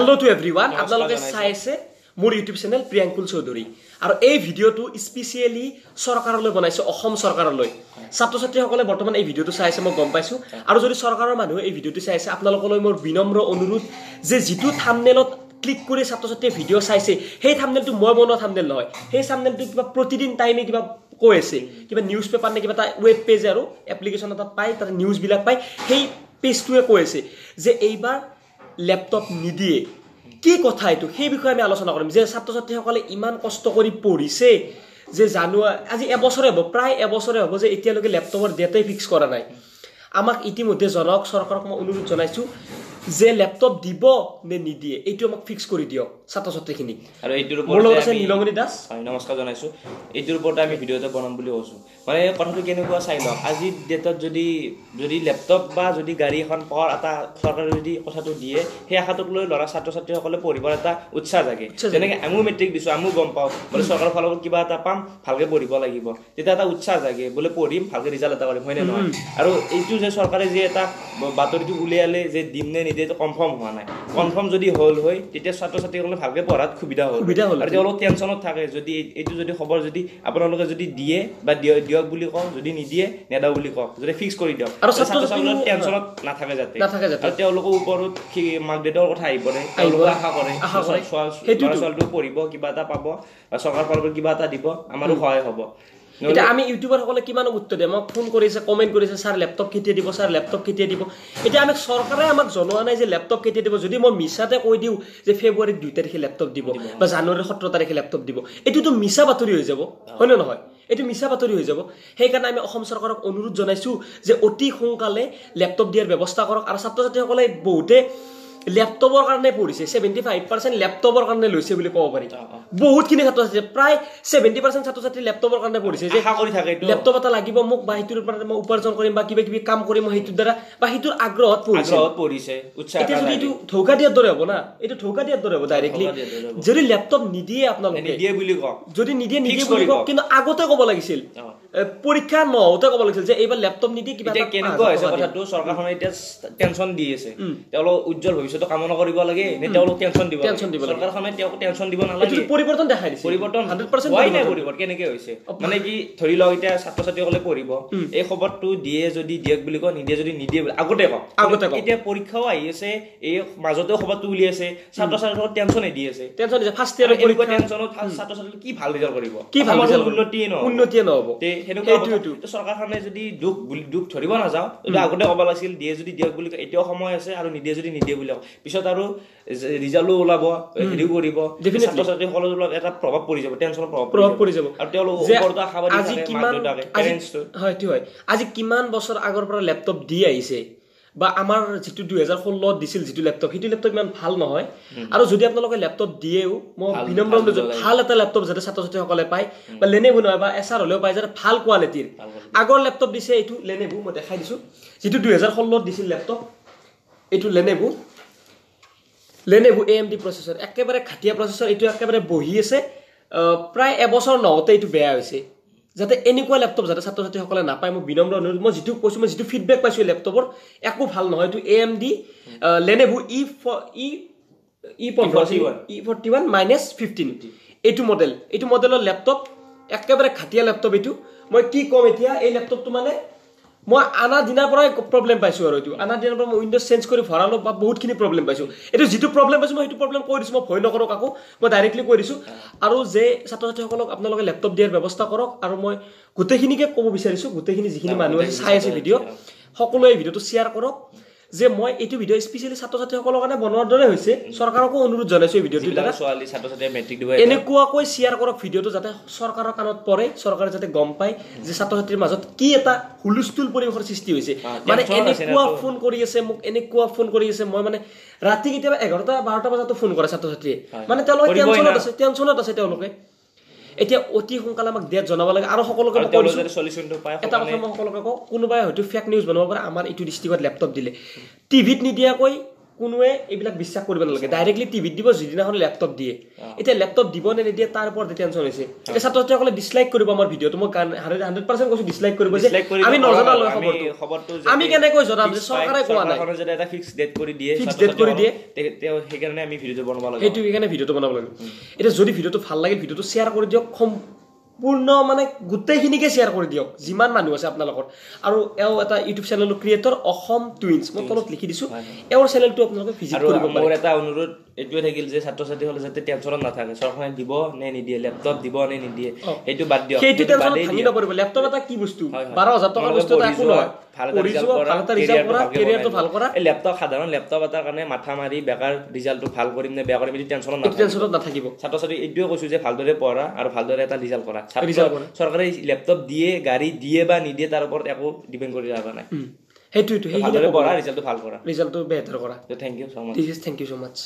Hello to everyone. আপোনালোকে চাই আছে মোৰ ইউটিউব চেনেল প্ৰিয়াংকুল চৌধুৰী আৰু এই ভিডিওটো স্পেশালি সৰকাৰলৈ বনাইছো অসম সৰকাৰলৈ ছাত্ৰ ছাত্ৰীসকলে বৰ্তমান এই ভিডিওটো চাই আছে মই গম পাইছো আৰু যদি সৰকাৰৰ মানুহ এই ভিডিওটো চাই আছে আপোনালোকলৈ মোৰ বিনম্ৰ অনুৰোধ যে যেটো থাম্বনেলত ক্লিক কৰি ছাত্ৰ ছাত্ৰীয়ে ভিডিও চাইছে সেই থাম্বনেলটো মই বনোৱা থাম্বনেল নহয় সেই থাম্বনেলটো কিবা প্ৰতিদিন টাইমে কিবা কৈ আছে কিবা নিউজ পেপাৰ নে কিবা এটা ওয়েব পেজ আৰু এপ্লিকেশন এটা পাই তাৰ নিউজ বিলাক পাই সেই পেজটোৱে কৈ আছে যে এইবাৰ ল্যাপটপ নিদিয়ে কি কথা এটো সেই বিষয়ে আমি আলোচনা কৰিম যে ছাত্ৰ ছাত্ৰীসকলে ইমান কষ্ট কৰি পঢ়িছে যে জানুৱা আজি এবছৰে হ'ব প্ৰায় এবছৰে হ'ব যে এতিয়ালৈকে ল্যাপটপৰ ডেটাই ফিক্স কৰা নাই আমাক ইতিমধ্যে জনক সৰকাৰক মই অনুৰোধ জনাইছো যে ল্যাপটপ দিব নে নিদিয়ে এইটো আমাক ফিক্স কৰি দিয়ক ছাত্ৰ ছাত্ৰীখিনি আৰু এইটোৰ ওপৰত আছে নীলমণি দাস নমস্কাৰ জনাইছো এইটোৰ ওপৰত আমি ভিডিওতে বনাম বুলি কৈছো মানে কথাটো কেনেকুৱা চাই লওক আজি ডেটত যদি ল্যাপটপ বা যদি গাড়ী এখন পাৱাৰ এটা সৰকাৰে যদি কথাটো দিয়ে সেই আশাটোক লৈ ল'ৰা ছাত্ৰ ছাত্ৰীসকলে পঢ়িবৰ এটা উৎসাহ জাগে যেনেকৈ আমিও মেট্ৰিক দিছো আমিও গম পাওঁ বোলে চৰকাৰৰ ফালৰ কিবা এটা পাম ভালকৈ পঢ়িব লাগিব তেতিয়া এটা উৎসাহ জাগে বোলে পঢ়িম ভালকৈ ৰিজাল্ট এটা কৰিম হয়নে নহয় আৰু এইটো যে চৰকাৰে যে এটা বাতৰিটো উলিয়ালে যে দিম নে নিদিয়ে তো কনফাৰ্ম হোৱা নাই কনফাৰ্ম যদি হল হয় তেতিয়া ছাত্ৰ ছাত্ৰীসকলে ভালকৈ পঢ়াত সুবিধা হ'ল আৰু তেওঁলোক টেনচনত থাকে যদি এইটো যদি খবৰ যদি আপোনালোকে যদি দিয়ে বা দিয়ক বুলি কওঁ যদি নিদিয়ে নেদাও বুলি কওঁ যদি ফিক্স কৰি দিয়ক আৰু ছাত্ৰ ছাত্ৰীসকলে টেনচনত নাথাকে যাতে আৰু তেওঁলোকৰ ওপৰত মাক দেউতাকৰ কথা আহি পৰে তেওঁলোকে আশা কৰে ছোৱালীটো পঢ়িব কিবা এটা পাব বা চৰকাৰৰ ফালৰ পৰা কিবা এটা দিব আমাৰো সহায় হ'ব এটা আমি ইউটিউবাৰ সকলে কিমান উত্তৰ দিয়ে মোক ফোন কৰিছে কমেন্ট কৰিছে স্যাৰ ল্যাপটপ কেতিয়া দিব স্যাৰ ল্যাপটপ কেতিয়া দিব এটা আমি সৰকাৰে আমাক জনোৱা নাই যে ল্যাপটপ কেতিয়া দিব যদি মই মিছাতে কৈ দিও যে ফেব্ৰুৱাৰী 2 তাৰিখে ল্যাপটপ দিব বা জানুৱাৰী 17 তাৰিখে ল্যাপটপ দিব এটোতো মিছা বাতৰি হৈ যাব হয় না নহয় এটো মিছা বাতৰি হৈ যাব সেই কাৰণে আমি অসম সৰকাৰক অনুৰোধ জনাইছো যে অতি সোনকালে ল্যাপটপ দিয়াৰ ব্যৱস্থা কৰক আৰু ছাত্ৰ ছাত্ৰীসকলে বহুতে ল্যাপটপৰ কাৰণে পঢ়িছে 75% ল্যাপটপৰ কাৰণে লৈছে বুলি ক'ব পাৰি বহুত কিনি ছাত্ৰ ছাত্ৰী প্ৰায় 70% ছাত্ৰ ছাত্ৰী ল্যাপটপৰ কাৰণে পঢ়িছে যে আশা কৰি থাকে ল্যাপটপ এটা লাগিব মোক বা হিতুৰ পৰা মই উপাৰ্জন কৰিম বা কিবা কিবি কাম কৰিম হিতুৰ দ্বাৰা বা হিতুৰ আগ্ৰহত পঢ়িছে উৎসাহ এটা যদি এইটো ধোকা দিয়াৰ দৰে হ'ব না এইটো ধোকা দিয়াৰ দৰে হ'ব ডাইৰেক্টলি যদি ল্যাপটপ নিদিয়ে আপোনালোকে নিদিয়ে বুলি কওক যদি নিদিয়ে বুলি কওক কিন্তু আগতে ক'ব লাগিছিল পৰীক্ষা নহওঁতে ক'ব লাগিছিল যে এইবাৰ ল্যাপটপ নিদিয়ে কিবা এটা কেনেকুৱা হৈছে কথাটো চৰকাৰখনে এতিয়া টেনচন দি আছে তেওঁলোক উজ্জ্বল ভৱিষ্যত কামনা কৰিব লাগে নে তেওঁলোক টেনচন দিব চৰকাৰখনে তেওঁক টেনচন দিব নালাগে এইটো পৰিৱৰ্তন দেখাই দিছে পৰিৱৰ্তন 100% হোৱাই নাই পৰিৱৰ্তন কেনেকৈ হৈছে মানে কি ধৰি লওক এতিয়া ছাত্ৰ ছাত্ৰীসকলে পঢ়িব এই খবৰটো দিয়ে যদি দিয়ক বুলি কয় নিদিয়ে যদি নিদিয়ে আগতে কওক এতিয়া পৰীক্ষাও আহি আছে এই মাজতে খবৰটো উলিয়াইছে ছাত্ৰ ছাত্ৰীসকলে টেনচন দি আছে ফাৰ্ষ্ট ইয়াৰৰ পৰীক্ষা টেনচনত ছাত্ৰ ছাত্ৰী কি ভাল ৰিজাল্ট কৰিব কি ভাল ৰিজাল্ট উন্নতিয়ে নহ'ব চৰকাৰখনে যদি দুখ ধৰিব নাযাওঁ যদি আগতে ক'ব লাগিছিল দিয়ে যদি দিয়ক বুলি এতিয়াও সময় আছে আৰু নিদিয়ে যদি নিদিয়ে বুলি কওক পিছত আৰু ৰিজাল্টো ওলাব হেৰিও কৰিব ছাত্ৰ ছাত্ৰীসকলৰ এটা প্ৰভাৱ পৰি যাব টেনচনৰ প্ৰভাৱ পৰি যাব আৰু তেওঁলোক ওপৰতো আশাবাদী থাকে মাক দেউতাকে পেৰেণ্টছটো হয় আজি কিমান বছৰ আগৰ পৰা ল্যাপটপ দি আহিছে বা আমাৰ যেটো 2016 দিছিল যেটো ল্যাপটপ হিটো ল্যাপটপ ইমান ভাল নহয় আৰু যদি আপোনালোকে ল্যাপটপ দিয়েও মই বিনম্ৰ অনুৰোধ ভাল এটা ল্যাপটপ যাতে ছাত্ৰ ছাত্ৰীসকলে পায় বা লেনেভো নহয় বা এছাৰ হলেও পায় যাতে ভাল কোৱালিটিৰ আগৰ ল্যাপটপ দিছে এইটো লেনেভো মই দেখাই দিছো যেটো 2016 দিছিল ল্যাপটপ এইটো লেনেভো AMD প্ৰসেসৰ একেবাৰে ঘাটিয়া প্ৰসেসৰ এইটো একেবাৰে বহি আছে প্ৰায় এবছৰ নহতে এইটো বেয়া হৈছে যাতে এনেকুৱা ল্যাপটপ যাতে ছাত্ৰ ছাত্ৰীসকলে নাপায় মই বিনম্ৰ অনুৰোধ মই যেটো কৈছো মই যেটো ফিডব্যাক পাইছো ল্যাপটপৰ একো ভাল নহয় এইটো AMD Lenovo E41-15 এইটো মডেলৰ ল্যাপটপ একেবাৰে ঘাটিয়া ল্যাপটপ এইটো মই কি কম এতিয়া এই ল্যাপটপটো মানে মই আনা দিনাৰ পৰাই প্ৰবলেম পাইছো আৰু এইটো আনা দিনাৰ পৰা মই উইন্ডোজ চেঞ্জ কৰি ভৰালো বা বহুতখিনি প্ৰবলেম পাইছো এইটো যেটো প্ৰবলেম পাইছো মই সেইটো প্ৰবলেম কৈ দিছো মই ভয় নকৰো কাকো মই ডাইৰেক্টলি কৈ দিছো আৰু যে ছাত্ৰ ছাত্ৰীসকলক আপোনালোকে ল্যাপটপ দিয়াৰ ব্যৱস্থা কৰক আৰু মই গোটেইখিনিকে ক'ব বিচাৰিছো গোটেইখিনি যিখিনি মানুহ আছে চাই আছে ভিডিও সকলোৱে এই ভিডিওটো শেয়াৰ কৰক যে মই এইটো ভিডিও স্পেশালি ছাত্ৰ ছাত্ৰীসকলৰ কাৰণে বনোৱাৰ দৰে হৈছে সৰকাৰকো অনুৰোধ জনাইছো এই ভিডিওটো দ্বাৰা ছোৱালী ছাত্ৰ ছাত্ৰীয়ে মেট্ৰিক দিব এনেকুৱাকৈ শেয়াৰ কৰক ভিডিওটো যাতে সৰকাৰৰ কাণত পৰে সৰকাৰে যাতে গম পায় যে ছাত্ৰ ছাত্ৰীৰ মাজত কি এটা হুলস্থুল পৰিৱেশৰ সৃষ্টি হৈছে মানে এনেকুৱা ফোন কৰি আছে মোক এনেকুৱা ফোন কৰি আছে মই মানে ৰাতি কেতিয়াবা 11-12 বজাতো ফোন কৰে ছাত্ৰ ছাত্ৰীয়ে মানে তেওঁলোকে টেনচনত আছে তেওঁলোকে এতিয়া অতি সোনকালে আমাক ডেট জনাব লাগে আৰু সকলোকে সলিউশনটো পায় এটা কথা মই সকলোকে কোনোবাই হয়তো ফেক নিউজ বনাব পাৰে আমাৰ ইটো ডিস্ট্ৰিক্টত ল্যাপটপ দিলে টিভিত নিদিয়াকৈ কোনোৱে এইবিলাক বিশ্বাস কৰিব নালাগে ডাইৰেক্টলি টিভিত দিব যিদিনাখন লেপটপ দিয়ে এতিয়া লেপটপ দিব নে নিদিয়ে তাৰ ওপৰত টেনচন হৈছে এতিয়া ছাত্ৰ ছাত্ৰীসকলে ডিছলাইক কৰিব আমাৰ ভিডিঅ'টো মই 100% কৈছো ডিছলাইক কৰিব যে আমি নজনা লৈ খবৰটো আমি কেনেকৈ জনাম যে চৰকাৰে কোৱা নাই চৰকাৰে যদি এটা ফিক্স ডেট কৰি দিয়ে তেও সেইকাৰণে আমি ভিডিঅ'টো বনাব লাগে সেইটো সেইকাৰণে ভিডিঅ'টো বনাব লাগে এতিয়া যদি ভিডিঅ'টো ভাল লাগিল ভিডিঅ'টো শ্বেয়াৰ কৰি দিয়ক সম্পূৰ্ণ মানে গোটেইখিনিকে শ্বেয়াৰ কৰি দিয়ক যিমান মানুহ আছে আপোনালোকৰ আৰু এও এটা ইউটিউব চেনেলৰ ক্ৰিয়েটৰ অসম টুইনছ মই তলত লিখি দিছো এওৰ চেনেলটো আপোনালোকে ভিজিট কৰিব পাৰে মোৰ এটা অনুৰোধ এইটোৱে থাকিল যে ছাত্ৰ ছাত্ৰীসকলে যাতে টেনচনত নাথাকে চৰকাৰে দিব নে নিদিয়ে লেপটপ দিব নে নিদিয়ে সেইটো বাদ দিয়ক সেইটো টেনচন ভাঙি নপৰিব লেপটপ এটা কি বস্তু 12000 টকাৰ বস্তু এটা একো নহয় ভাল এটা ৰিজাল্ট কৰা কেৰিয়াৰটো ভাল কৰা এই লেপটপ সাধাৰণ লেপটপ এটাৰ কাৰণে মাথা মাৰি বেকাৰ ৰিজাল্টটো ভাল কৰিম নে বেয়া কৰিম এই টেনচনত নাথাকিব ছাত্ৰ ছাত্ৰী এইটোৱে কৈছো যে ভালদৰে পঢ়া আৰু ভালদৰে এটা ৰিজাল্ট কৰা চৰকাৰে লেপটপ দিয়ে গাড়ী দিয়ে বা নিদিয়ে তাৰ ওপৰত একো ডিপেন্ড কৰি থকা নাই সেইটোৱেটো ভালদৰে পঢ়া ৰিজাল্টটো ভাল কৰা ৰিজাল্টটো বেটাৰ কৰা থ্যাংক ইউ সো মাচ থ্যাংক ইউ সো মাচ